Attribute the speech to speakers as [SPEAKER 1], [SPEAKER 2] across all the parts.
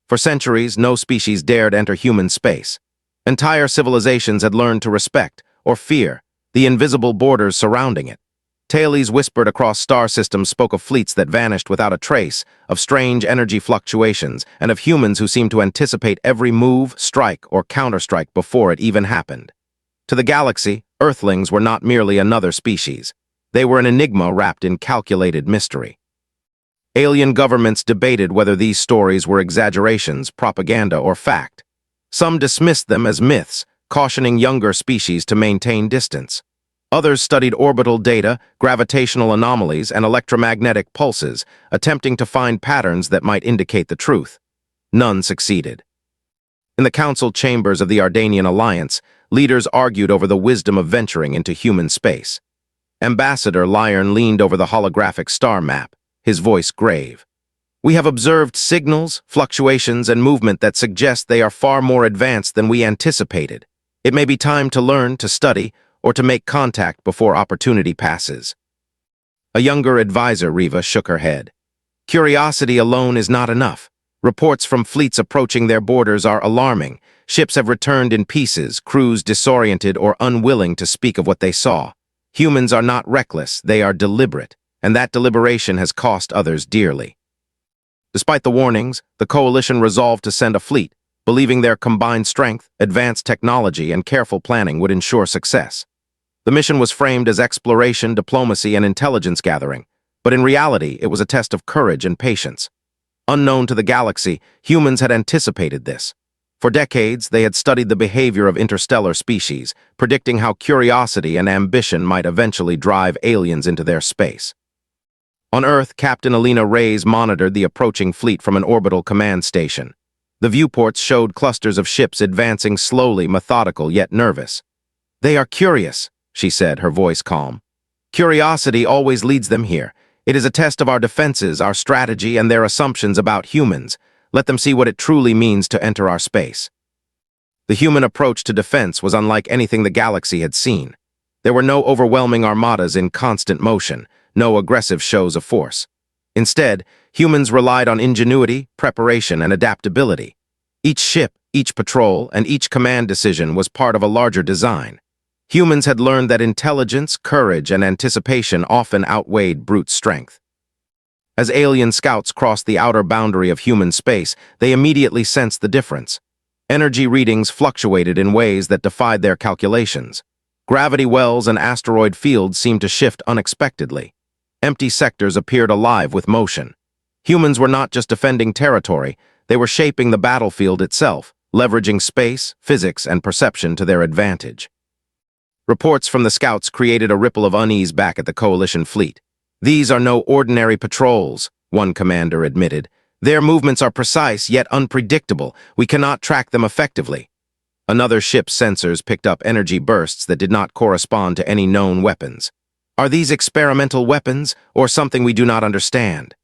[SPEAKER 1] For centuries, no species dared enter human space. Entire civilizations had learned to respect, or fear, the invisible borders surrounding it. Tales whispered across star systems spoke of fleets that vanished without a trace, of strange energy fluctuations, and of humans who seemed to anticipate every move, strike, or counterstrike before it even happened. To the galaxy, Earthlings were not merely another species. They were an enigma wrapped in calculated mystery. Alien governments debated whether these stories were exaggerations, propaganda, or fact. Some dismissed them as myths, cautioning younger species to maintain distance. Others studied orbital data, gravitational anomalies, and electromagnetic pulses, attempting to find patterns that might indicate the truth. None succeeded. In the council chambers of the Ardanian Alliance, leaders argued over the wisdom of venturing into human space. Ambassador Lyern leaned over the holographic star map, his voice grave. "We have observed signals, fluctuations, and movement that suggest they are far more advanced than we anticipated. It may be time to learn, to study, or to make contact before opportunity passes." A younger advisor, Riva, shook her head. "Curiosity alone is not enough. Reports from fleets approaching their borders are alarming. Ships have returned in pieces, crews disoriented or unwilling to speak of what they saw. Humans are not reckless, they are deliberate, and that deliberation has cost others dearly." Despite the warnings, the coalition resolved to send a fleet, believing their combined strength, advanced technology, and careful planning would ensure success. The mission was framed as exploration, diplomacy, and intelligence gathering, but in reality, it was a test of courage and patience. Unknown to the galaxy, humans had anticipated this. For decades, they had studied the behavior of interstellar species, predicting how curiosity and ambition might eventually drive aliens into their space. On Earth, Captain Alina Reyes monitored the approaching fleet from an orbital command station. The viewports showed clusters of ships advancing slowly, methodical, yet nervous. "They are curious," she said, her voice calm. "Curiosity always leads them here. It is a test of our defenses, our strategy, and their assumptions about humans. Let them see what it truly means to enter our space." The human approach to defense was unlike anything the galaxy had seen. There were no overwhelming armadas in constant motion, no aggressive shows of force. Instead, humans relied on ingenuity, preparation, and adaptability. Each ship, each patrol, and each command decision was part of a larger design. Humans had learned that intelligence, courage, and anticipation often outweighed brute strength. As alien scouts crossed the outer boundary of human space, they immediately sensed the difference. Energy readings fluctuated in ways that defied their calculations. Gravity wells and asteroid fields seemed to shift unexpectedly. Empty sectors appeared alive with motion. Humans were not just defending territory, they were shaping the battlefield itself, leveraging space, physics, and perception to their advantage. Reports from the scouts created a ripple of unease back at the coalition fleet. "These are no ordinary patrols," one commander admitted. "Their movements are precise yet unpredictable. We cannot track them effectively." Another ship's sensors picked up energy bursts that did not correspond to any known weapons. "Are these experimental weapons, or something we do not understand?"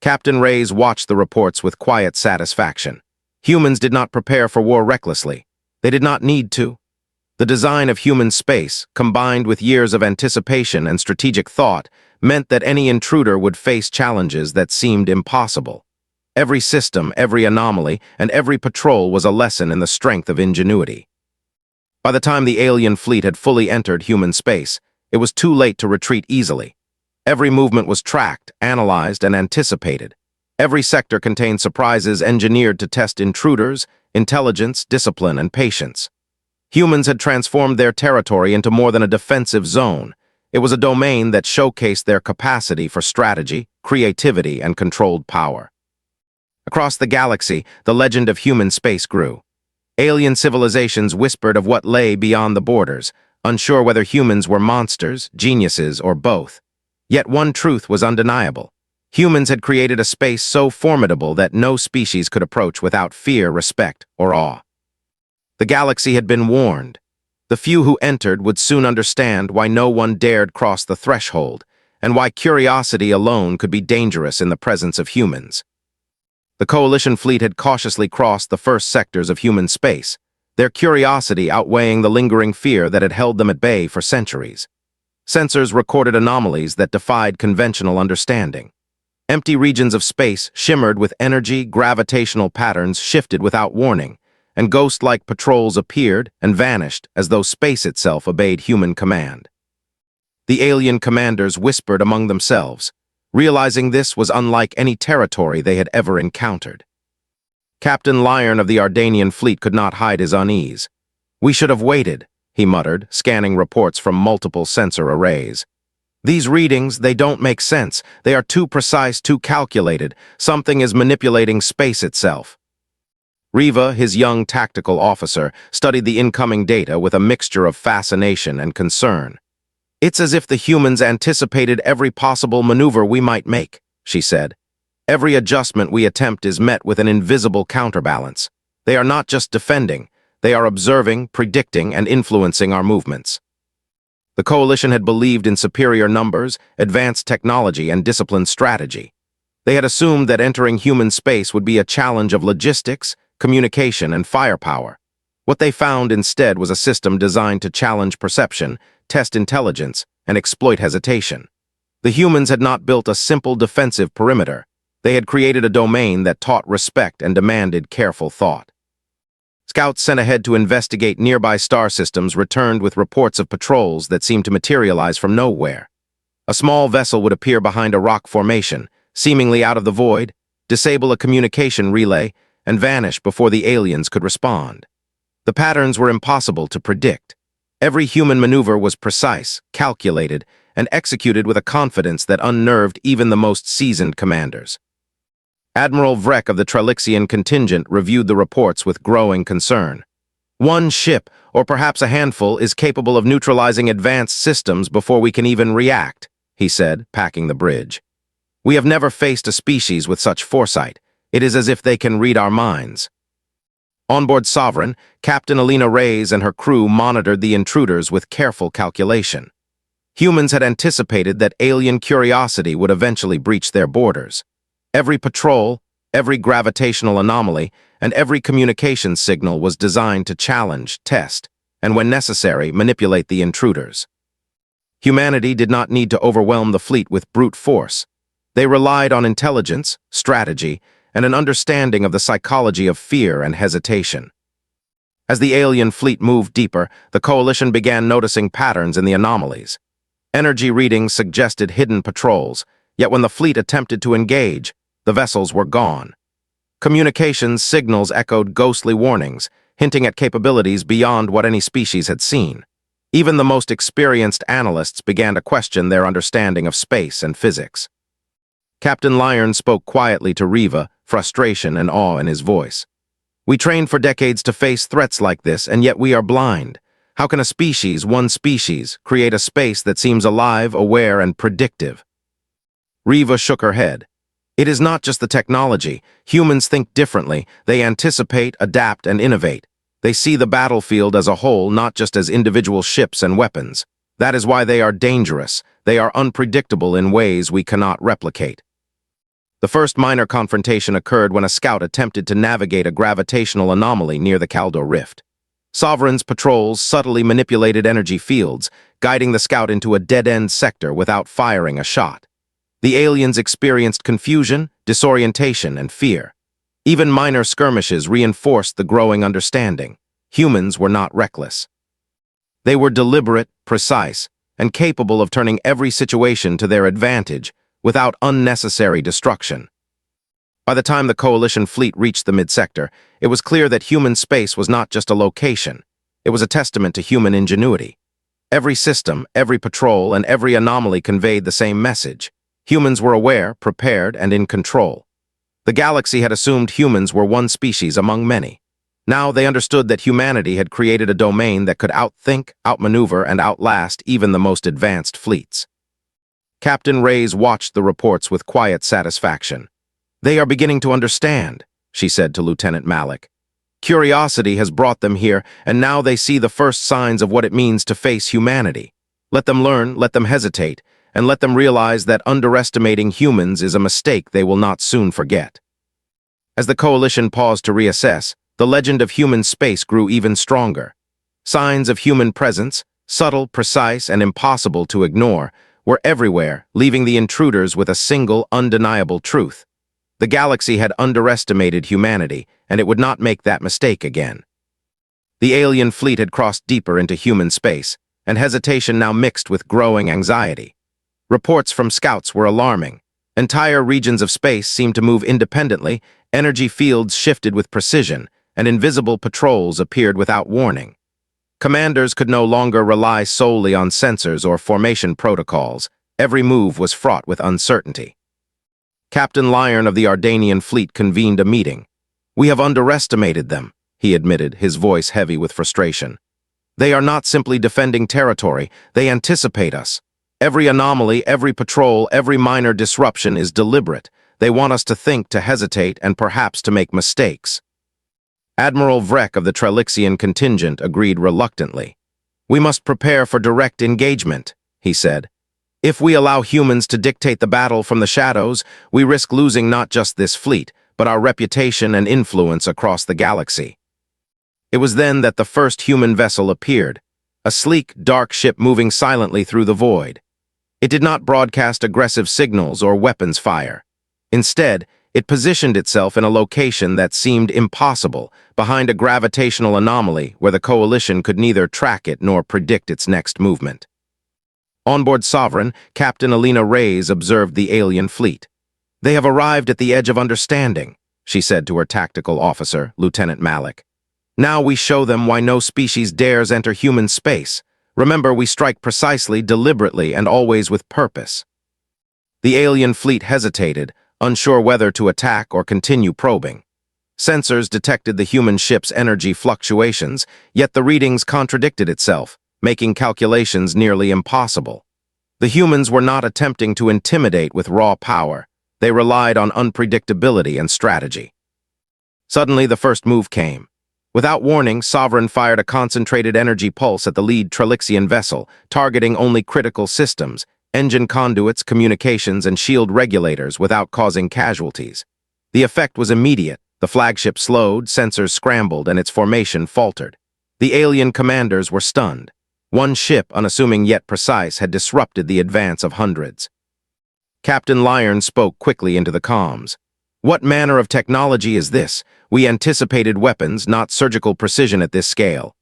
[SPEAKER 1] Captain Reyes watched the reports with quiet satisfaction. Humans did not prepare for war recklessly. They did not need to. The design of human space, combined with years of anticipation and strategic thought, meant that any intruder would face challenges that seemed impossible. Every system, every anomaly, and every patrol was a lesson in the strength of ingenuity. By the time the alien fleet had fully entered human space, it was too late to retreat easily. Every movement was tracked, analyzed, and anticipated. Every sector contained surprises engineered to test intruders, intelligence, discipline, and patience. Humans had transformed their territory into more than a defensive zone. It was a domain that showcased their capacity for strategy, creativity, and controlled power. Across the galaxy, the legend of human space grew. Alien civilizations whispered of what lay beyond the borders, unsure whether humans were monsters, geniuses, or both. Yet one truth was undeniable. Humans had created a space so formidable that no species could approach without fear, respect, or awe. The galaxy had been warned. The few who entered would soon understand why no one dared cross the threshold, and why curiosity alone could be dangerous in the presence of humans. The coalition fleet had cautiously crossed the first sectors of human space, their curiosity outweighing the lingering fear that had held them at bay for centuries. Sensors recorded anomalies that defied conventional understanding. Empty regions of space shimmered with energy, gravitational patterns shifted without warning, and ghost-like patrols appeared and vanished as though space itself obeyed human command. The alien commanders whispered among themselves, realizing this was unlike any territory they had ever encountered. Captain Lyon of the Ardanian fleet could not hide his unease. "We should have waited," he muttered, scanning reports from multiple sensor arrays. "These readings, they don't make sense. They are too precise, too calculated. Something is manipulating space itself." Riva, his young tactical officer, studied the incoming data with a mixture of fascination and concern. "It's as if the humans anticipated every possible maneuver we might make," she said. "Every adjustment we attempt is met with an invisible counterbalance. They are not just defending, they are observing, predicting, and influencing our movements." The coalition had believed in superior numbers, advanced technology, and disciplined strategy. They had assumed that entering human space would be a challenge of logistics, communication, and firepower. What they found instead was a system designed to challenge perception, test intelligence, and exploit hesitation. The humans had not built a simple defensive perimeter. They had created a domain that taught respect and demanded careful thought. Scouts sent ahead to investigate nearby star systems returned with reports of patrols that seemed to materialize from nowhere. A small vessel would appear behind a rock formation, seemingly out of the void, disable a communication relay, and vanish before the aliens could respond. The patterns were impossible to predict. Every human maneuver was precise, calculated, and executed with a confidence that unnerved even the most seasoned commanders. Admiral Vrek of the Trelixian contingent reviewed the reports with growing concern. "One ship, or perhaps a handful, is capable of neutralizing advanced systems before we can even react," he said, packing the bridge. "We have never faced a species with such foresight. It is as if they can read our minds." Onboard Sovereign, Captain Alina Reyes and her crew monitored the intruders with careful calculation. Humans had anticipated that alien curiosity would eventually breach their borders. Every patrol, every gravitational anomaly, and every communication signal was designed to challenge, test, and when necessary, manipulate the intruders. Humanity did not need to overwhelm the fleet with brute force. They relied on intelligence, strategy, and an understanding of the psychology of fear and hesitation. As the alien fleet moved deeper, the coalition began noticing patterns in the anomalies. Energy readings suggested hidden patrols, yet when the fleet attempted to engage, the vessels were gone. Communications signals echoed ghostly warnings, hinting at capabilities beyond what any species had seen. Even the most experienced analysts began to question their understanding of space and physics. Captain Lyon spoke quietly to Riva, frustration and awe in his voice. "We trained for decades to face threats like this, and yet we are blind. How can a species, one species, create a space that seems alive, aware, and predictive?" Riva shook her head. "It is not just the technology. Humans think differently. They anticipate, adapt, and innovate. They see the battlefield as a whole, not just as individual ships and weapons. That is why they are dangerous. They are unpredictable in ways we cannot replicate." The first minor confrontation occurred when a scout attempted to navigate a gravitational anomaly near the Caldo Rift. Sovereign's patrols subtly manipulated energy fields, guiding the scout into a dead-end sector without firing a shot. The aliens experienced confusion, disorientation, and fear. Even minor skirmishes reinforced the growing understanding. Humans were not reckless. They were deliberate, precise, and capable of turning every situation to their advantage without unnecessary destruction. By the time the coalition fleet reached the mid-sector, it was clear that human space was not just a location. It was a testament to human ingenuity. Every system, every patrol, and every anomaly conveyed the same message. Humans were aware, prepared, and in control. The galaxy had assumed humans were one species among many. Now they understood that humanity had created a domain that could outthink, outmaneuver, and outlast even the most advanced fleets. Captain Reyes watched the reports with quiet satisfaction. "They are beginning to understand," she said to Lieutenant Malik. "Curiosity has brought them here, and now they see the first signs of what it means to face humanity. Let them learn, let them hesitate, and let them realize that underestimating humans is a mistake they will not soon forget." As the coalition paused to reassess, the legend of human space grew even stronger. Signs of human presence, subtle, precise, and impossible to ignore, were everywhere, leaving the intruders with a single, undeniable truth. The galaxy had underestimated humanity, and it would not make that mistake again. The alien fleet had crossed deeper into human space, and hesitation now mixed with growing anxiety. Reports from scouts were alarming. Entire regions of space seemed to move independently, energy fields shifted with precision, and invisible patrols appeared without warning. Commanders could no longer rely solely on sensors or formation protocols. Every move was fraught with uncertainty. Captain Lyon of the Ardanian fleet convened a meeting. "We have underestimated them," he admitted, his voice heavy with frustration. "They are not simply defending territory, they anticipate us. Every anomaly, every patrol, every minor disruption is deliberate. They want us to think, to hesitate, and perhaps to make mistakes." Admiral Vrek of the Trelixian contingent agreed reluctantly. "We must prepare for direct engagement," he said. "If we allow humans to dictate the battle from the shadows, we risk losing not just this fleet, but our reputation and influence across the galaxy." It was then that the first human vessel appeared, a sleek, dark ship moving silently through the void. It did not broadcast aggressive signals or weapons fire. Instead, it positioned itself in a location that seemed impossible, behind a gravitational anomaly where the Coalition could neither track it nor predict its next movement. Onboard Sovereign, Captain Alina Reyes observed the alien fleet. "They have arrived at the edge of understanding," she said to her tactical officer, Lieutenant Malik. "Now we show them why no species dares enter human space. Remember, we strike precisely, deliberately, and always with purpose." The alien fleet hesitated, unsure whether to attack or continue probing. Sensors detected the human ship's energy fluctuations, yet the readings contradicted itself, making calculations nearly impossible. The humans were not attempting to intimidate with raw power. They relied on unpredictability and strategy. Suddenly, the first move came. Without warning, Sovereign fired a concentrated energy pulse at the lead Trelixian vessel, targeting only critical systems, engine conduits, communications, and shield regulators without causing casualties. The effect was immediate. The flagship slowed, sensors scrambled, and its formation faltered. The alien commanders were stunned. One ship, unassuming yet precise, had disrupted the advance of hundreds. Captain Lyon spoke quickly into the comms. "What manner of technology is this? We anticipated weapons, not surgical precision at this scale."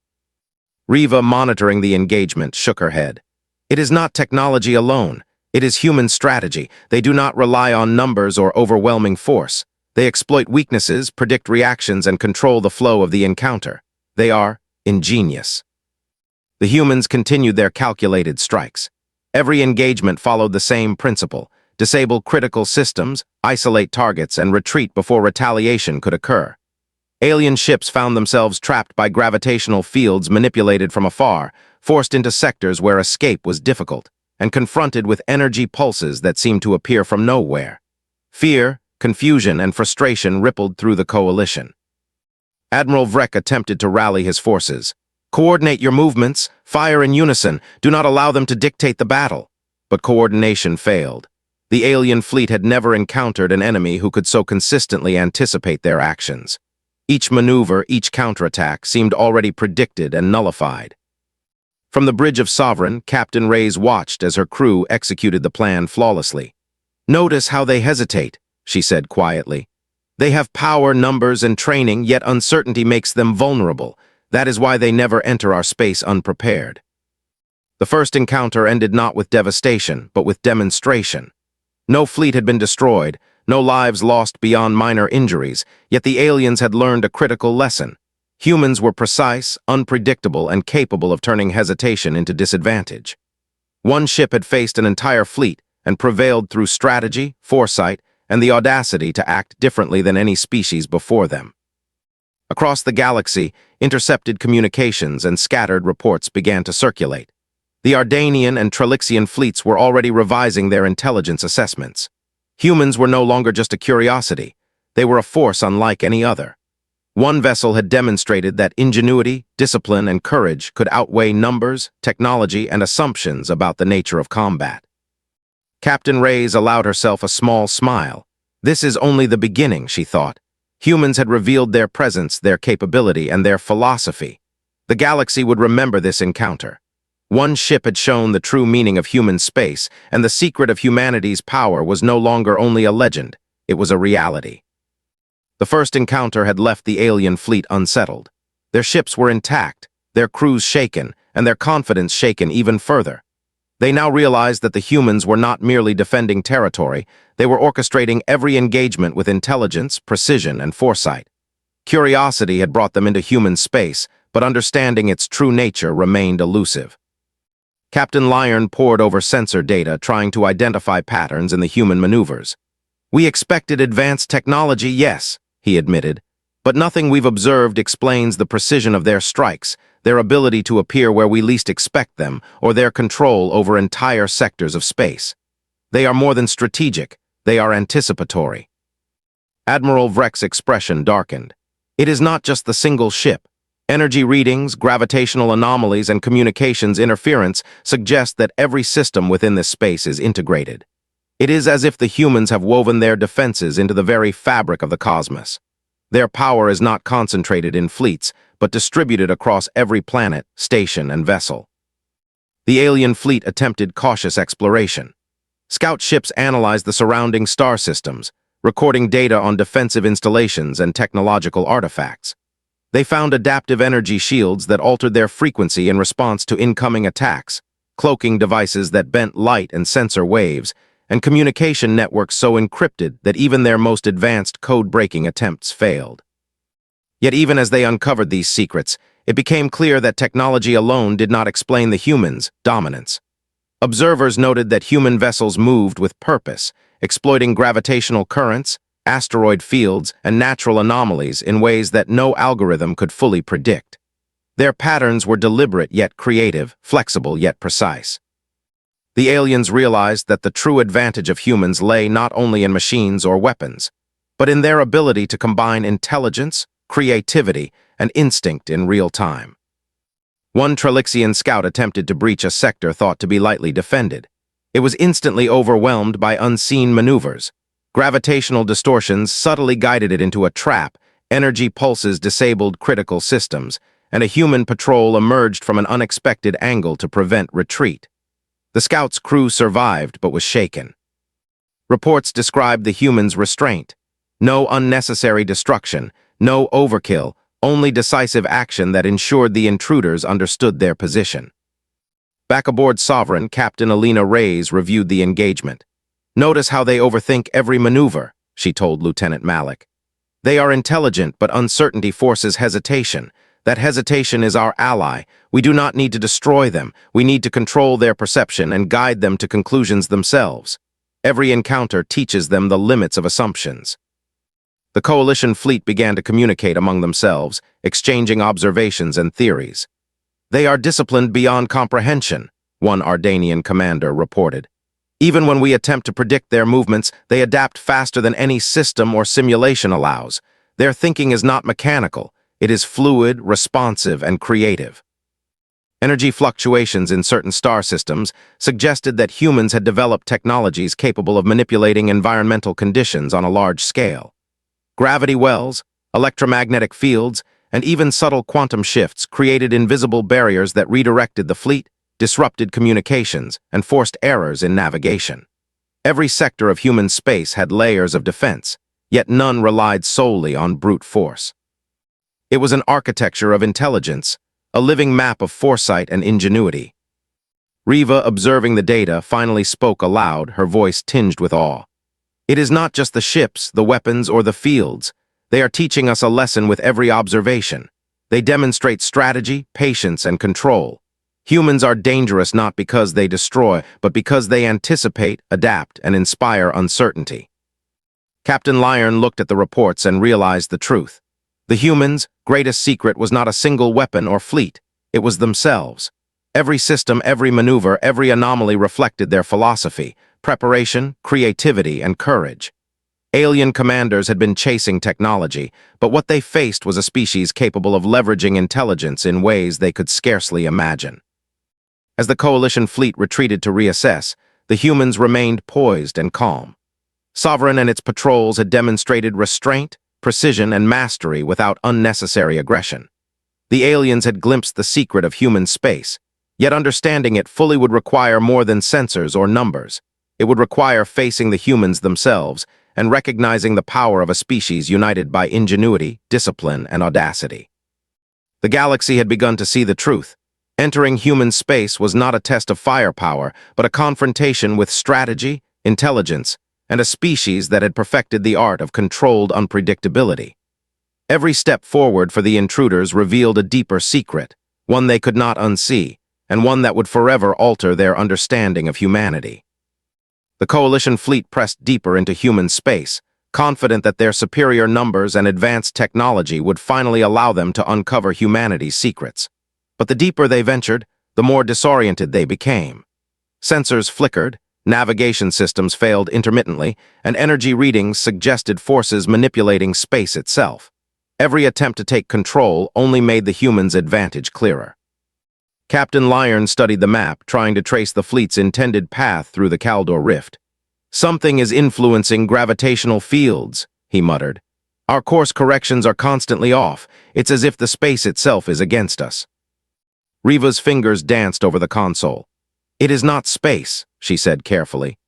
[SPEAKER 1] Riva, monitoring the engagement, shook her head. "It is not technology alone. It is human strategy. They do not rely on numbers or overwhelming force. They exploit weaknesses, predict reactions, and control the flow of the encounter. They are ingenious." The humans continued their calculated strikes. Every engagement followed the same principle: disable critical systems, isolate targets, and retreat before retaliation could occur. Alien ships found themselves trapped by gravitational fields manipulated from afar, forced into sectors where escape was difficult, and confronted with energy pulses that seemed to appear from nowhere. Fear, confusion, and frustration rippled through the Coalition. Admiral Vrek attempted to rally his forces. "Coordinate your movements, fire in unison, do not allow them to dictate the battle." But coordination failed. The alien fleet had never encountered an enemy who could so consistently anticipate their actions. Each maneuver, each counterattack seemed already predicted and nullified. From the bridge of Sovereign, Captain Reyes watched as her crew executed the plan flawlessly. "Notice how they hesitate," she said quietly. "They have power, numbers, and training, yet uncertainty makes them vulnerable. That is why they never enter our space unprepared." The first encounter ended not with devastation, but with demonstration. No fleet had been destroyed, no lives lost beyond minor injuries, yet the aliens had learned a critical lesson. Humans were precise, unpredictable, and capable of turning hesitation into disadvantage. One ship had faced an entire fleet and prevailed through strategy, foresight, and the audacity to act differently than any species before them. Across the galaxy, intercepted communications and scattered reports began to circulate. The Ardanian and Trelixian fleets were already revising their intelligence assessments. Humans were no longer just a curiosity. They were a force unlike any other. One vessel had demonstrated that ingenuity, discipline, and courage could outweigh numbers, technology, and assumptions about the nature of combat. Captain Reyes allowed herself a small smile. This is only the beginning, she thought. Humans had revealed their presence, their capability, and their philosophy. The galaxy would remember this encounter. One ship had shown the true meaning of human space, and the secret of humanity's power was no longer only a legend, it was a reality. The first encounter had left the alien fleet unsettled. Their ships were intact, their crews shaken, and their confidence shaken even further. They now realized that the humans were not merely defending territory, they were orchestrating every engagement with intelligence, precision, and foresight. Curiosity had brought them into human space, but understanding its true nature remained elusive. Captain Lyron pored over sensor data, trying to identify patterns in the human maneuvers. "We expected advanced technology, yes," he admitted, "but nothing we've observed explains the precision of their strikes, their ability to appear where we least expect them, or their control over entire sectors of space. They are more than strategic, they are anticipatory." Admiral Vreck's expression darkened. "It is not just the single ship. Energy readings, gravitational anomalies, and communications interference suggest that every system within this space is integrated. It is as if the humans have woven their defenses into the very fabric of the cosmos. Their power is not concentrated in fleets, but distributed across every planet, station, and vessel." The alien fleet attempted cautious exploration. Scout ships analyzed the surrounding star systems, recording data on defensive installations and technological artifacts. They found adaptive energy shields that altered their frequency in response to incoming attacks, cloaking devices that bent light and sensor waves, and communication networks so encrypted that even their most advanced code-breaking attempts failed. Yet even as they uncovered these secrets, it became clear that technology alone did not explain the humans' dominance. Observers noted that human vessels moved with purpose, exploiting gravitational currents, asteroid fields, and natural anomalies in ways that no algorithm could fully predict. Their patterns were deliberate yet creative, flexible yet precise. The aliens realized that the true advantage of humans lay not only in machines or weapons, but in their ability to combine intelligence, creativity, and instinct in real time. One Trelixian scout attempted to breach a sector thought to be lightly defended. It was instantly overwhelmed by unseen maneuvers. Gravitational distortions subtly guided it into a trap, energy pulses disabled critical systems, and a human patrol emerged from an unexpected angle to prevent retreat. The scout's crew survived but was shaken. Reports described the humans' restraint. No unnecessary destruction, no overkill, only decisive action that ensured the intruders understood their position. Back aboard Sovereign, Captain Alina Reyes reviewed the engagement. "Notice how they overthink every maneuver," she told Lieutenant Malik. "They are intelligent, but uncertainty forces hesitation. That hesitation is our ally. We do not need to destroy them. We need to control their perception and guide them to conclusions themselves. Every encounter teaches them the limits of assumptions." The coalition fleet began to communicate among themselves, exchanging observations and theories. "They are disciplined beyond comprehension," one Ardanian commander reported. "Even when we attempt to predict their movements, they adapt faster than any system or simulation allows. Their thinking is not mechanical. It is fluid, responsive, and creative." Energy fluctuations in certain star systems suggested that humans had developed technologies capable of manipulating environmental conditions on a large scale. Gravity wells, electromagnetic fields, and even subtle quantum shifts created invisible barriers that redirected the fleet, disrupted communications, and forced errors in navigation. Every sector of human space had layers of defense, yet none relied solely on brute force. It was an architecture of intelligence, a living map of foresight and ingenuity. Riva, observing the data, finally spoke aloud, her voice tinged with awe. "It is not just the ships, the weapons, or the fields. They are teaching us a lesson with every observation. They demonstrate strategy, patience, and control. Humans are dangerous not because they destroy, but because they anticipate, adapt, and inspire uncertainty." Captain Lyron looked at the reports and realized the truth. The humans' greatest secret was not a single weapon or fleet. It was themselves. Every system, every maneuver, every anomaly reflected their philosophy: preparation, creativity, and courage. Alien commanders had been chasing technology, but what they faced was a species capable of leveraging intelligence in ways they could scarcely imagine. As the coalition fleet retreated to reassess, the humans remained poised and calm. Sovereign and its patrols had demonstrated restraint, precision, and mastery without unnecessary aggression. The aliens had glimpsed the secret of human space. Yet understanding it fully would require more than sensors or numbers. It would require facing the humans themselves and recognizing the power of a species united by ingenuity, discipline, and audacity. The galaxy had begun to see the truth. Entering human space was not a test of firepower, but a confrontation with strategy, intelligence, and a species that had perfected the art of controlled unpredictability. Every step forward for the intruders revealed a deeper secret, one they could not unsee, and one that would forever alter their understanding of humanity. The Coalition fleet pressed deeper into human space, confident that their superior numbers and advanced technology would finally allow them to uncover humanity's secrets. But the deeper they ventured, the more disoriented they became. Sensors flickered, navigation systems failed intermittently, and energy readings suggested forces manipulating space itself. Every attempt to take control only made the humans' advantage clearer. Captain Lyons studied the map, trying to trace the fleet's intended path through the Kaldor Rift. "Something is influencing gravitational fields," he muttered. "Our course corrections are constantly off. It's as if the space itself is against us." Riva's fingers danced over the console. "It is not space," she said carefully.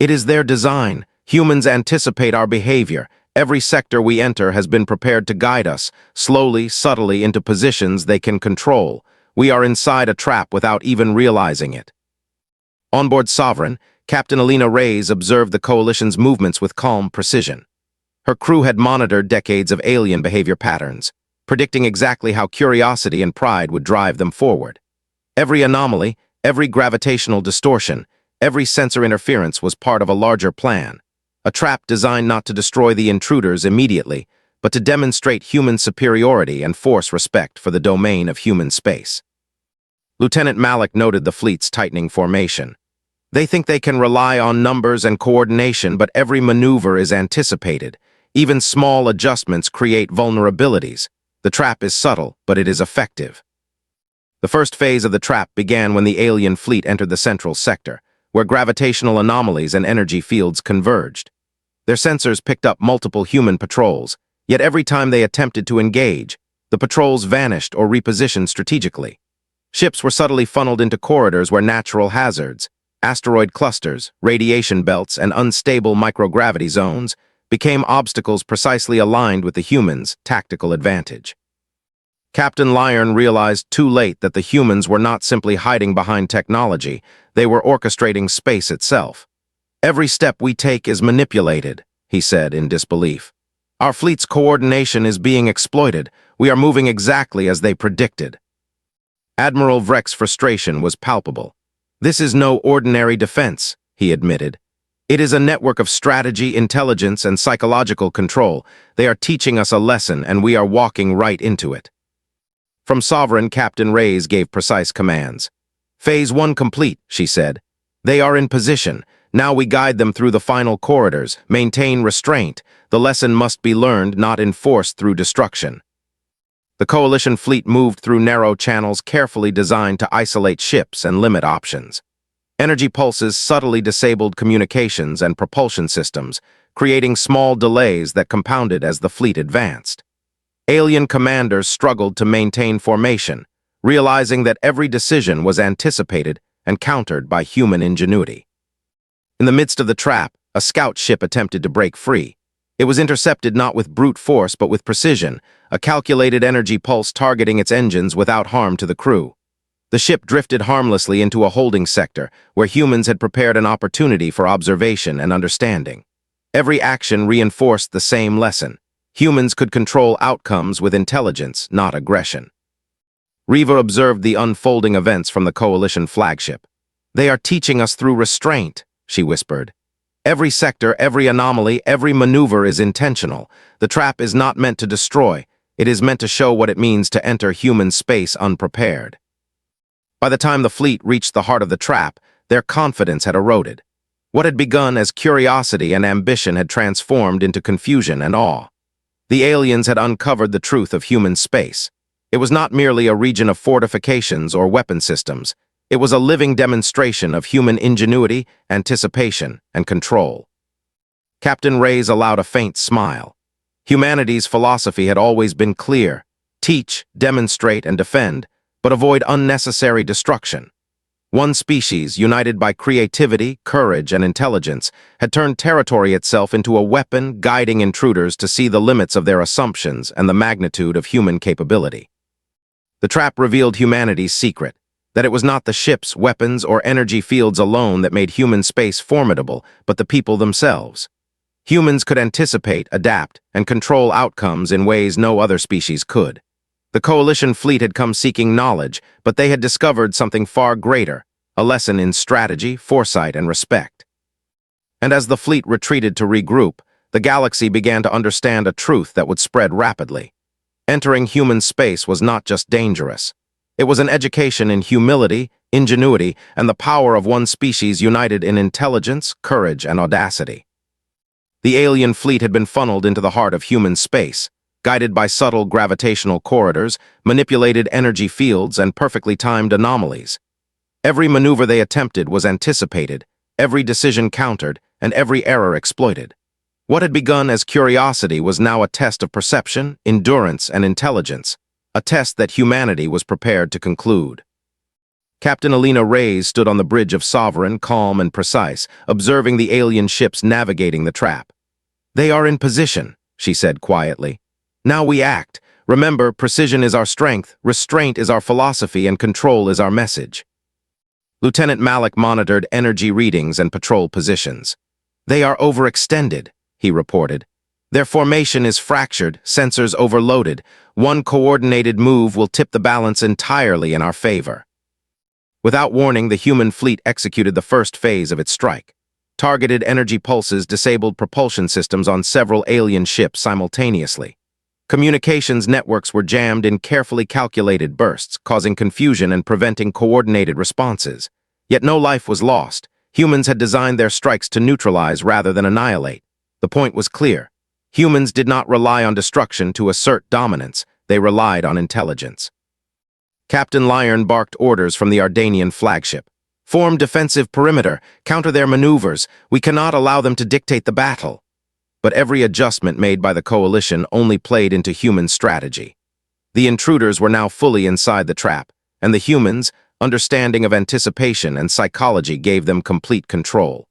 [SPEAKER 1] "It is their design. Humans anticipate our behavior. Every sector we enter has been prepared to guide us, slowly, subtly, into positions they can control. We are inside a trap without even realizing it." Onboard Sovereign, Captain Alina Reyes observed the Coalition's movements with calm precision. Her crew had monitored decades of alien behavior patterns, predicting exactly how curiosity and pride would drive them forward. Every anomaly, every gravitational distortion, every sensor interference was part of a larger plan, a trap designed not to destroy the intruders immediately, but to demonstrate human superiority and force respect for the domain of human space. Lieutenant Malik noted the fleet's tightening formation. "They think they can rely on numbers and coordination, but every maneuver is anticipated. Even small adjustments create vulnerabilities. The trap is subtle, but it is effective." The first phase of the trap began when the alien fleet entered the central sector, where gravitational anomalies and energy fields converged. Their sensors picked up multiple human patrols, yet every time they attempted to engage, the patrols vanished or repositioned strategically. Ships were subtly funneled into corridors where natural hazards, asteroid clusters, radiation belts, and unstable microgravity zones became obstacles precisely aligned with the humans' tactical advantage. Captain Lyon realized too late that the humans were not simply hiding behind technology, they were orchestrating space itself. "Every step we take is manipulated," he said in disbelief. "Our fleet's coordination is being exploited. We are moving exactly as they predicted." Admiral Vreck's frustration was palpable. "This is no ordinary defense," he admitted. "It is a network of strategy, intelligence, and psychological control. They are teaching us a lesson, and we are walking right into it." From Sovereign, Captain Reyes gave precise commands. "Phase 1 complete," she said. "They are in position. Now we guide them through the final corridors. Maintain restraint. The lesson must be learned, not enforced through destruction." The Coalition fleet moved through narrow channels carefully designed to isolate ships and limit options. Energy pulses subtly disabled communications and propulsion systems, creating small delays that compounded as the fleet advanced. Alien commanders struggled to maintain formation, realizing that every decision was anticipated and countered by human ingenuity. In the midst of the trap, a scout ship attempted to break free. It was intercepted not with brute force but with precision, a calculated energy pulse targeting its engines without harm to the crew. The ship drifted harmlessly into a holding sector, where humans had prepared an opportunity for observation and understanding. Every action reinforced the same lesson. Humans could control outcomes with intelligence, not aggression. Riva observed the unfolding events from the Coalition flagship. "They are teaching us through restraint," she whispered. "Every sector, every anomaly, every maneuver is intentional. The trap is not meant to destroy. It is meant to show what it means to enter human space unprepared." By the time the fleet reached the heart of the trap, their confidence had eroded. What had begun as curiosity and ambition had transformed into confusion and awe. The aliens had uncovered the truth of human space. It was not merely a region of fortifications or weapon systems. It was a living demonstration of human ingenuity, anticipation, and control. Captain Reyes allowed a faint smile. Humanity's philosophy had always been clear: teach, demonstrate, and defend, but avoid unnecessary destruction. One species, united by creativity, courage, and intelligence, had turned territory itself into a weapon guiding intruders to see the limits of their assumptions and the magnitude of human capability. The trap revealed humanity's secret, that it was not the ships, weapons, or energy fields alone that made human space formidable, but the people themselves. Humans could anticipate, adapt, and control outcomes in ways no other species could. The Coalition fleet had come seeking knowledge, but they had discovered something far greater, a lesson in strategy, foresight, and respect. And as the fleet retreated to regroup, the galaxy began to understand a truth that would spread rapidly. Entering human space was not just dangerous. It was an education in humility, ingenuity, and the power of one species united in intelligence, courage, and audacity. The alien fleet had been funneled into the heart of human space, guided by subtle gravitational corridors, manipulated energy fields, and perfectly timed anomalies. Every maneuver they attempted was anticipated, every decision countered, and every error exploited. What had begun as curiosity was now a test of perception, endurance, and intelligence, a test that humanity was prepared to conclude. Captain Alina Reyes stood on the bridge of Sovereign, calm and precise, observing the alien ships navigating the trap. "They are in position," she said quietly. "Now we act. Remember, precision is our strength, restraint is our philosophy, and control is our message." Lieutenant Malik monitored energy readings and patrol positions. "They are overextended," he reported. "Their formation is fractured, sensors overloaded. One coordinated move will tip the balance entirely in our favor." Without warning, the human fleet executed the first phase of its strike. Targeted energy pulses disabled propulsion systems on several alien ships simultaneously. Communications networks were jammed in carefully calculated bursts, causing confusion and preventing coordinated responses. Yet no life was lost. Humans had designed their strikes to neutralize rather than annihilate. The point was clear. Humans did not rely on destruction to assert dominance. They relied on intelligence. Captain Lyron barked orders from the Ardanian flagship. "Form defensive perimeter. Counter their maneuvers. We cannot allow them to dictate the battle." But every adjustment made by the Coalition only played into human strategy. The intruders were now fully inside the trap, and the humans, understanding of anticipation and psychology, gave them complete control.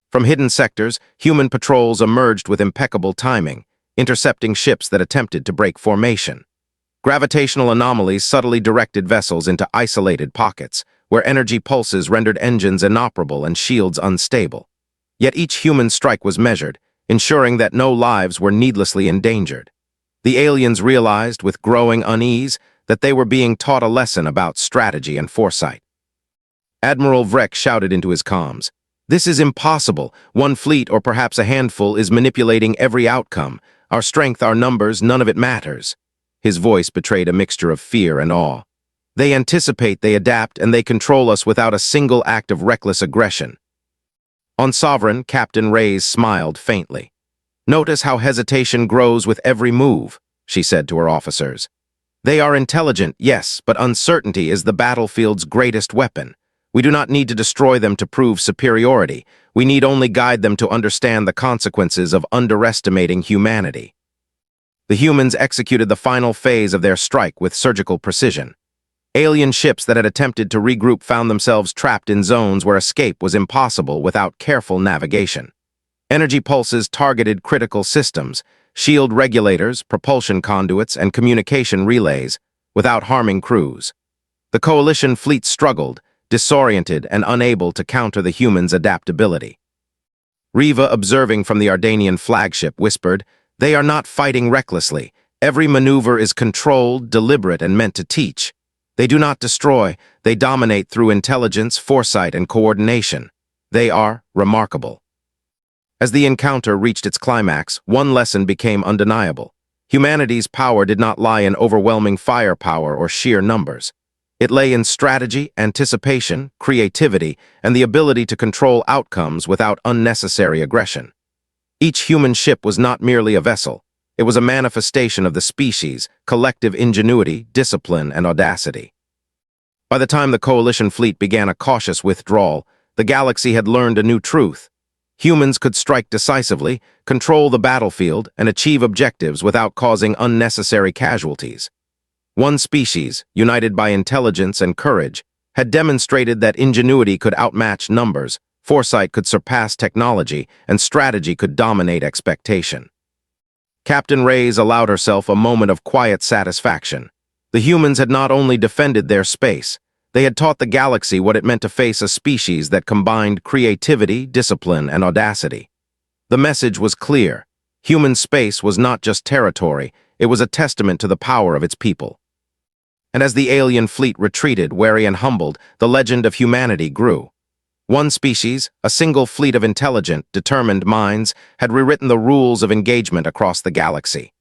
[SPEAKER 1] From hidden sectors, human patrols emerged with impeccable timing, intercepting ships that attempted to break formation. Gravitational anomalies subtly directed vessels into isolated pockets, where energy pulses rendered engines inoperable and shields unstable. Yet each human strike was measured, ensuring that no lives were needlessly endangered. The aliens realized, with growing unease, that they were being taught a lesson about strategy and foresight. Admiral Vrek shouted into his comms, "This is impossible. One fleet, or perhaps a handful, is manipulating every outcome. Our strength, our numbers, none of it matters." His voice betrayed a mixture of fear and awe. "They anticipate, they adapt, and they control us without a single act of reckless aggression." On Sovereign, Captain Reyes smiled faintly. "Notice how hesitation grows with every move," she said to her officers. "They are intelligent, yes, but uncertainty is the battlefield's greatest weapon. We do not need to destroy them to prove superiority. We need only guide them to understand the consequences of underestimating humanity." The humans executed the final phase of their strike with surgical precision. Alien ships that had attempted to regroup found themselves trapped in zones where escape was impossible without careful navigation. Energy pulses targeted critical systems, shield regulators, propulsion conduits, and communication relays, without harming crews. The Coalition fleet struggled, disoriented and unable to counter the humans' adaptability. Riva, observing from the Ardanian flagship, whispered, "They are not fighting recklessly. Every maneuver is controlled, deliberate, and meant to teach. They do not destroy, they dominate through intelligence, foresight, and coordination. They are remarkable." As the encounter reached its climax, one lesson became undeniable. Humanity's power did not lie in overwhelming firepower or sheer numbers. It lay in strategy, anticipation, creativity, and the ability to control outcomes without unnecessary aggression. Each human ship was not merely a vessel. It was a manifestation of the species, collective ingenuity, discipline, and audacity. By the time the Coalition fleet began a cautious withdrawal, the galaxy had learned a new truth. Humans could strike decisively, control the battlefield, and achieve objectives without causing unnecessary casualties. One species, united by intelligence and courage, had demonstrated that ingenuity could outmatch numbers, foresight could surpass technology, and strategy could dominate expectation. Captain Reyes allowed herself a moment of quiet satisfaction. The humans had not only defended their space, they had taught the galaxy what it meant to face a species that combined creativity, discipline, and audacity. The message was clear. Human space was not just territory, it was a testament to the power of its people. And as the alien fleet retreated, wary and humbled, the legend of humanity grew. One species, a single fleet of intelligent, determined minds, had rewritten the rules of engagement across the galaxy.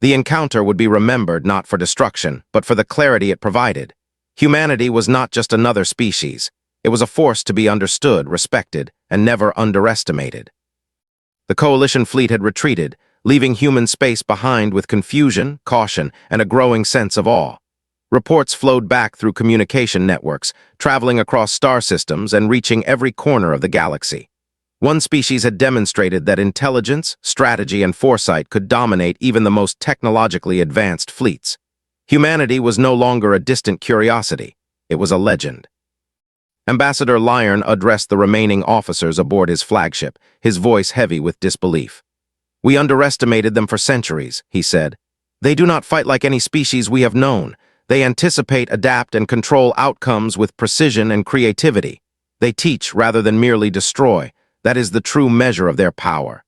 [SPEAKER 1] The encounter would be remembered not for destruction, but for the clarity it provided. Humanity was not just another species. It was a force to be understood, respected, and never underestimated. The coalition fleet had retreated, leaving human space behind with confusion, caution, and a growing sense of awe. Reports flowed back through communication networks, traveling across star systems and reaching every corner of the galaxy. One species had demonstrated that intelligence, strategy, and foresight could dominate even the most technologically advanced fleets. Humanity was no longer a distant curiosity, it was a legend. Ambassador Lyron addressed the remaining officers aboard his flagship, his voice heavy with disbelief. "We underestimated them for centuries," he said. "They do not fight like any species we have known. They anticipate, adapt, and control outcomes with precision and creativity. They teach rather than merely destroy. That is the true measure of their power."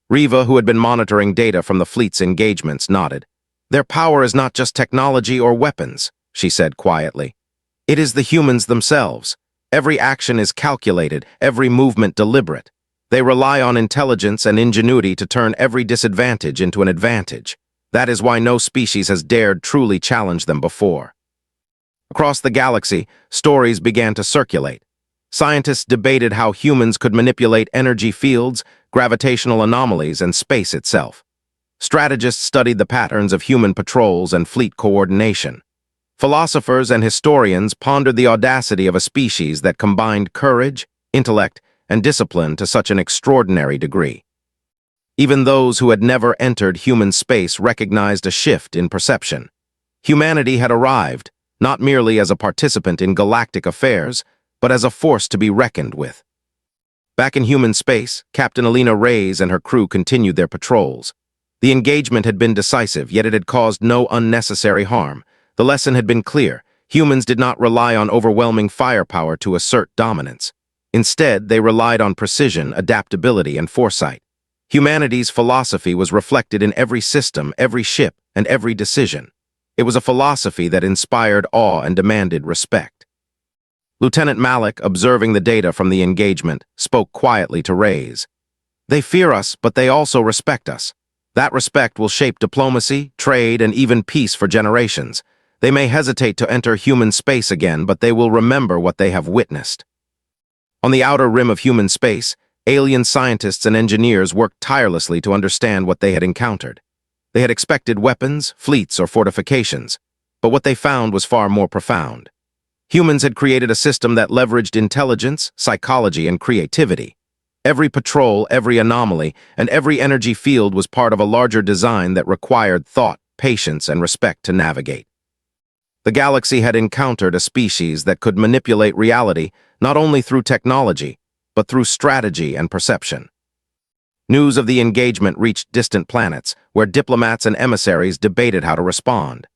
[SPEAKER 1] Riva, who had been monitoring data from the fleet's engagements, nodded. "Their power is not just technology or weapons," she said quietly. "It is the humans themselves. Every action is calculated, every movement deliberate. They rely on intelligence and ingenuity to turn every disadvantage into an advantage. That is why no species has dared truly challenge them before." Across the galaxy, stories began to circulate. Scientists debated how humans could manipulate energy fields, gravitational anomalies, and space itself. Strategists studied the patterns of human patrols and fleet coordination. Philosophers and historians pondered the audacity of a species that combined courage, intellect, and discipline to such an extraordinary degree. Even those who had never entered human space recognized a shift in perception. Humanity had arrived, not merely as a participant in galactic affairs, but as a force to be reckoned with. Back in human space, Captain Alina Reyes and her crew continued their patrols. The engagement had been decisive, yet it had caused no unnecessary harm. The lesson had been clear. Humans did not rely on overwhelming firepower to assert dominance. Instead, they relied on precision, adaptability, and foresight. Humanity's philosophy was reflected in every system, every ship, and every decision. It was a philosophy that inspired awe and demanded respect. Lieutenant Malik, observing the data from the engagement, spoke quietly to Reyes. "They fear us, but they also respect us. That respect will shape diplomacy, trade, and even peace for generations. They may hesitate to enter human space again, but they will remember what they have witnessed." On the outer rim of human space, alien scientists and engineers worked tirelessly to understand what they had encountered. They had expected weapons, fleets, or fortifications, but what they found was far more profound. Humans had created a system that leveraged intelligence, psychology, and creativity. Every patrol, every anomaly, and every energy field was part of a larger design that required thought, patience, and respect to navigate. The galaxy had encountered a species that could manipulate reality not only through technology, but through strategy and perception. News of the engagement reached distant planets, where diplomats and emissaries debated how to respond.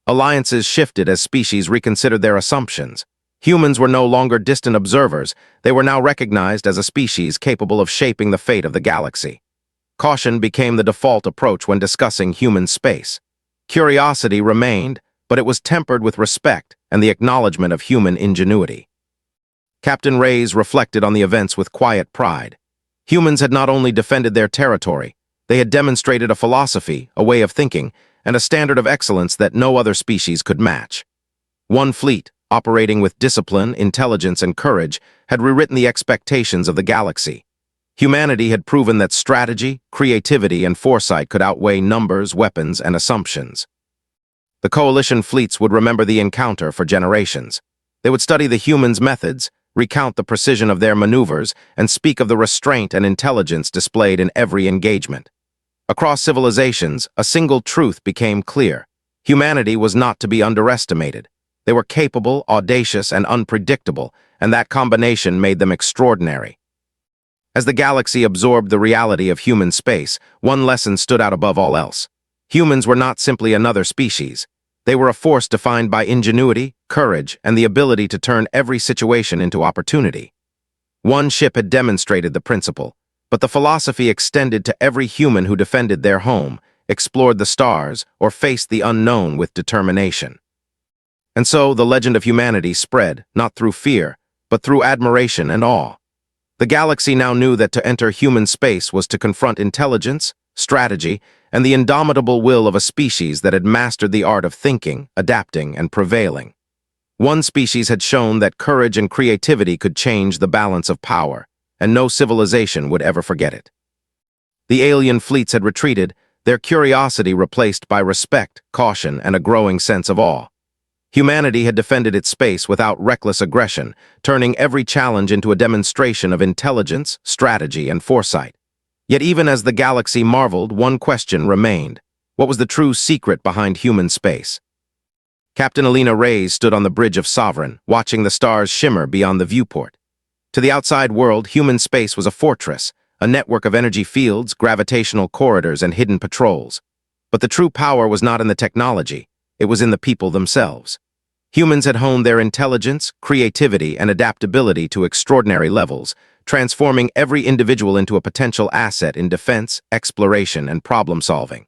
[SPEAKER 1] Alliances shifted as species reconsidered their assumptions. Humans were no longer distant observers, they were now recognized as a species capable of shaping the fate of the galaxy. Caution became the default approach when discussing human space. Curiosity remained, but it was tempered with respect and the acknowledgement of human ingenuity. Captain Reyes reflected on the events with quiet pride. Humans had not only defended their territory, they had demonstrated a philosophy, a way of thinking, and a standard of excellence that no other species could match. One fleet, operating with discipline, intelligence, and courage, had rewritten the expectations of the galaxy. Humanity had proven that strategy, creativity, and foresight could outweigh numbers, weapons, and assumptions. The coalition fleets would remember the encounter for generations. They would study the humans' methods, recount the precision of their maneuvers, and speak of the restraint and intelligence displayed in every engagement. Across civilizations, a single truth became clear. Humanity was not to be underestimated. They were capable, audacious, and unpredictable, and that combination made them extraordinary. As the galaxy absorbed the reality of human space, one lesson stood out above all else. Humans were not simply another species. They were a force defined by ingenuity, courage, and the ability to turn every situation into opportunity. One ship had demonstrated the principle, but the philosophy extended to every human who defended their home, explored the stars, or faced the unknown with determination. And so the legend of humanity spread, not through fear, but through admiration and awe. The galaxy now knew that to enter human space was to confront intelligence, strategy, and the indomitable will of a species that had mastered the art of thinking, adapting, and prevailing. One species had shown that courage and creativity could change the balance of power, and no civilization would ever forget it. The alien fleets had retreated, their curiosity replaced by respect, caution, and a growing sense of awe. Humanity had defended its space without reckless aggression, turning every challenge into a demonstration of intelligence, strategy, and foresight. Yet even as the galaxy marveled, one question remained. What was the true secret behind human space? Captain Alina Reyes stood on the bridge of Sovereign, watching the stars shimmer beyond the viewport. To the outside world, human space was a fortress, a network of energy fields, gravitational corridors, and hidden patrols. But the true power was not in the technology, it was in the people themselves. Humans had honed their intelligence, creativity, and adaptability to extraordinary levels, transforming every individual into a potential asset in defense, exploration, and problem-solving.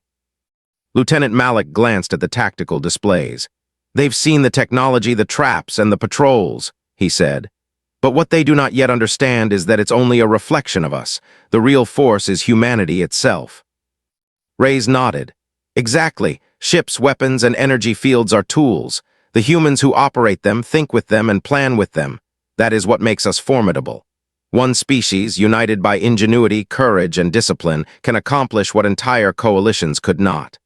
[SPEAKER 1] Lieutenant Malik glanced at the tactical displays. "They've seen the technology, the traps, and the patrols," he said. "But what they do not yet understand is that it's only a reflection of us. The real force is humanity itself." Reyes nodded. "Exactly. Ships, weapons, and energy fields are tools. The humans who operate them, think with them, and plan with them. That is what makes us formidable. One species, united by ingenuity, courage, and discipline, can accomplish what entire coalitions could not."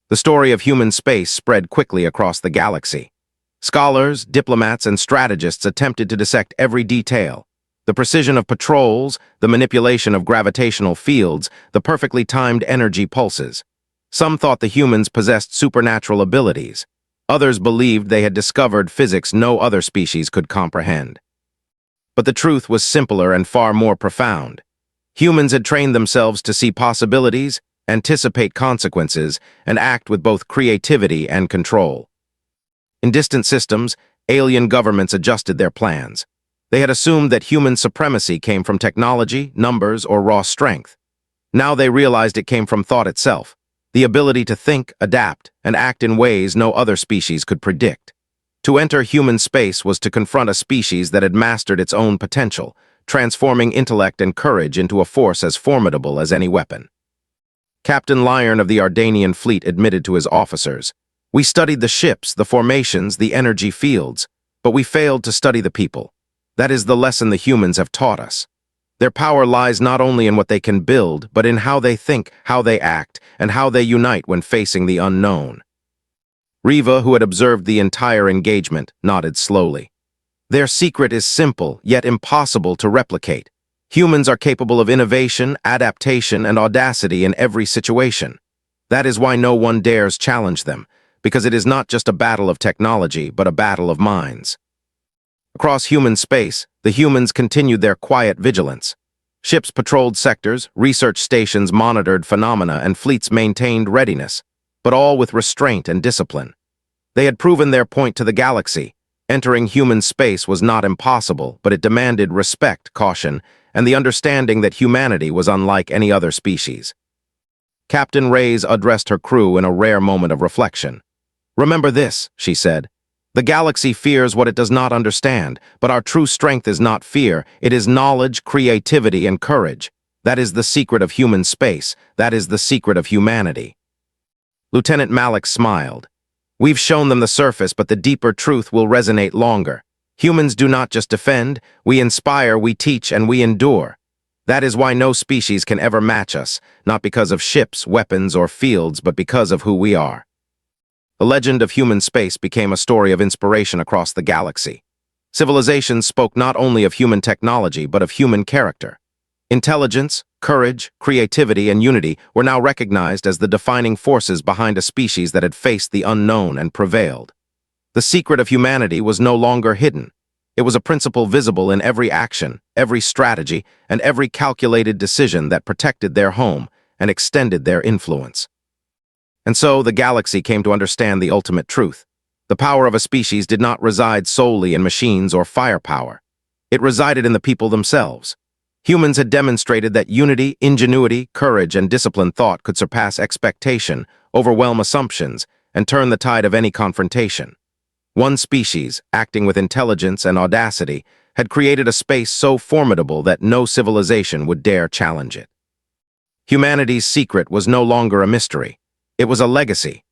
[SPEAKER 1] The story of human space spread quickly across the galaxy. Scholars, diplomats, and strategists attempted to dissect every detail. The precision of patrols, the manipulation of gravitational fields, the perfectly timed energy pulses. Some thought the humans possessed supernatural abilities. Others believed they had discovered physics no other species could comprehend. But the truth was simpler and far more profound. Humans had trained themselves to see possibilities, anticipate consequences, and act with both creativity and control. In distant systems, alien governments adjusted their plans. They had assumed that human supremacy came from technology, numbers, or raw strength. Now they realized it came from thought itself, the ability to think, adapt, and act in ways no other species could predict. To enter human space was to confront a species that had mastered its own potential, transforming intellect and courage into a force as formidable as any weapon. Captain Lyron of the Ardanian fleet admitted to his officers, "We studied the ships, the formations, the energy fields, but we failed to study the people. That is the lesson the humans have taught us. Their power lies not only in what they can build, but in how they think, how they act, and how they unite when facing the unknown." Riva, who had observed the entire engagement, nodded slowly. "Their secret is simple, yet impossible to replicate. Humans are capable of innovation, adaptation, and audacity in every situation. That is why no one dares challenge them, because it is not just a battle of technology, but a battle of minds." Across human space, the humans continued their quiet vigilance. Ships patrolled sectors, research stations monitored phenomena, and fleets maintained readiness, but all with restraint and discipline. They had proven their point to the galaxy. Entering human space was not impossible, but it demanded respect, caution, and the understanding that humanity was unlike any other species. Captain Reyes addressed her crew in a rare moment of reflection. "Remember this," she said. "The galaxy fears what it does not understand, but our true strength is not fear, it is knowledge, creativity, and courage. That is the secret of human space, that is the secret of humanity." Lieutenant Malik smiled. "We've shown them the surface, but the deeper truth will resonate longer. Humans do not just defend, we inspire, we teach, and we endure. That is why no species can ever match us, not because of ships, weapons, or fields, but because of who we are." The legend of human space became a story of inspiration across the galaxy. Civilizations spoke not only of human technology, but of human character. Intelligence, courage, creativity, and unity were now recognized as the defining forces behind a species that had faced the unknown and prevailed. The secret of humanity was no longer hidden. It was a principle visible in every action, every strategy, and every calculated decision that protected their home and extended their influence. And so the galaxy came to understand the ultimate truth. The power of a species did not reside solely in machines or firepower. It resided in the people themselves. Humans had demonstrated that unity, ingenuity, courage, and disciplined thought could surpass expectation, overwhelm assumptions, and turn the tide of any confrontation. One species, acting with intelligence and audacity, had created a space so formidable that no civilization would dare challenge it. Humanity's secret was no longer a mystery. It was a legacy.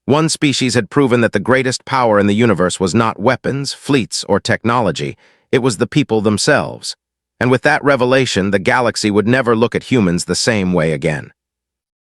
[SPEAKER 1] One species had proven that the greatest power in the universe was not weapons, fleets, or technology. It was the people themselves. And with that revelation, the galaxy would never look at humans the same way again.